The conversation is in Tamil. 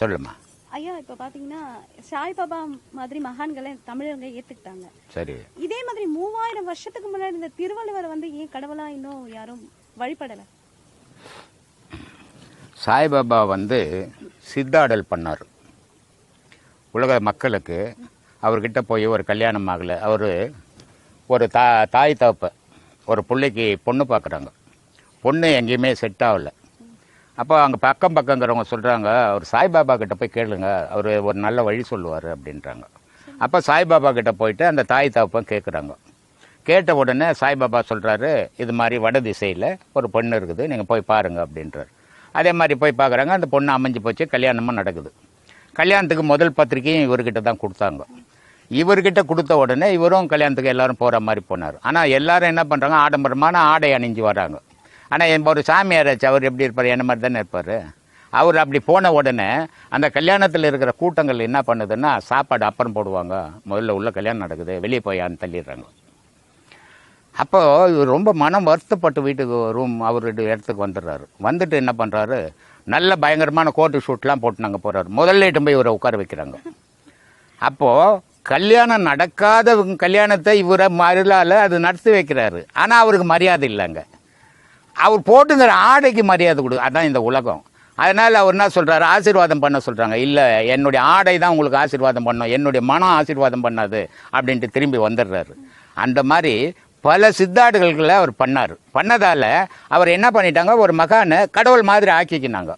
சொல்லுமா ஐயா. இப்ப பாத்தீங்கன்னா சாய்பாபா மாதிரி மகான்களை தமிழர்கள் ஏத்துக்கிட்டாங்க. சரி, இதே மாதிரி 3000 வருஷத்துக்கு முன்னாடி இந்த திருவள்ளுவர் ஏன் கடவுளா இன்னும் யாரும் வழிபடல? சாய்பாபா சித்தாடல் பண்ணார் உலக மக்களுக்கு. அவர்கிட்ட போய் ஒரு கல்யாணம் ஆகலை. அவர் ஒரு தாய் தகப்ப ஒரு பிள்ளைக்கு பொண்ணு பார்க்குறாங்க. பொண்ணு எங்கேயுமே செட் ஆகலை. அப்போ அங்கே பக்கங்கிறவங்க சொல்கிறாங்க, அவர் சாய்பாபா கிட்ட போய் கேளுங்க, அவர் ஒரு நல்ல வழி சொல்லுவார் அப்படின்றாங்க. அப்போ சாய்பாபா கிட்ட போயிட்டு அந்த தாய் தகப்பன் கேட்குறாங்க. கேட்ட உடனே சாய்பாபா சொல்கிறாரு, இது மாதிரி வட திசையில் ஒரு பொண்ணு இருக்குது, நீங்கள் போய் பாருங்கள் அப்படின்றார். அதே மாதிரி போய் பார்க்குறாங்க. அந்த பொண்ணு அமைஞ்சு போச்சு, கல்யாணமும் நடக்குது. கல்யாணத்துக்கு முதல் பத்திரிக்கையும் இவர்கிட்ட தான் கொடுத்தாங்க. இவர்கிட்ட கொடுத்த உடனே இவரும் கல்யாணத்துக்கு எல்லாரும் போகிற மாதிரி போனார். ஆனால் எல்லாரும் என்ன பண்ணுறாங்க, ஆடம்பரமான ஆடை அணிஞ்சு வராங்க. ஆனால் ஒரு சாமியாராச்சு, அவர் எப்படி இருப்பார், என்ன மாதிரி தானே இருப்பார். அவர் அப்படி போன உடனே அந்த கல்யாணத்தில் இருக்கிற கூட்டங்கள் என்ன பண்ணுதுன்னா, சாப்பாடு அப்புறம் போடுவாங்க, முதல்ல உள்ள கல்யாணம் நடக்குது, வெளியே போயான்னு தள்ளிடுறாங்க. அப்போது இவர் ரொம்ப மனம் வருத்தப்பட்டு வீட்டுக்கு அவருடைய இடத்துக்கு வந்துடுறாரு. வந்துட்டு என்ன பண்ணுறாரு, நல்ல பயங்கரமான கோட்டு ஷூட்லாம் போட்டு நாங்கள் போகிறாரு. முதல்ல இட்டு போய் இவரை உட்கார வைக்கிறாங்க. அப்போது கல்யாணம் நடக்காத கல்யாணத்தை இவரை மறுலால் அது நடத்தி வைக்கிறாரு. ஆனால் அவருக்கு மரியாதை இல்லைங்க. அவர் போட்டுங்கிற ஆடைக்கு மரியாதை கொடு, அதான் இந்த உலகம். அதனால் அவர் என்ன சொல்கிறாரு, ஆசீர்வாதம் பண்ண சொல்கிறாங்க. இல்லை, என்னுடைய ஆடை தான் உங்களுக்கு ஆசீர்வாதம் பண்ணோம், என்னுடைய மனம் ஆசீர்வாதம் பண்ணாது அப்படின்ட்டு திரும்பி வந்துடுறாரு. அந்த மாதிரி பல சித்தாடுகளை அவர் பண்ணார். பண்ணதால் அவர் என்ன பண்ணிட்டாங்க, ஒரு மகானை கடவுள் மாதிரி ஆக்கிக்கினாங்க.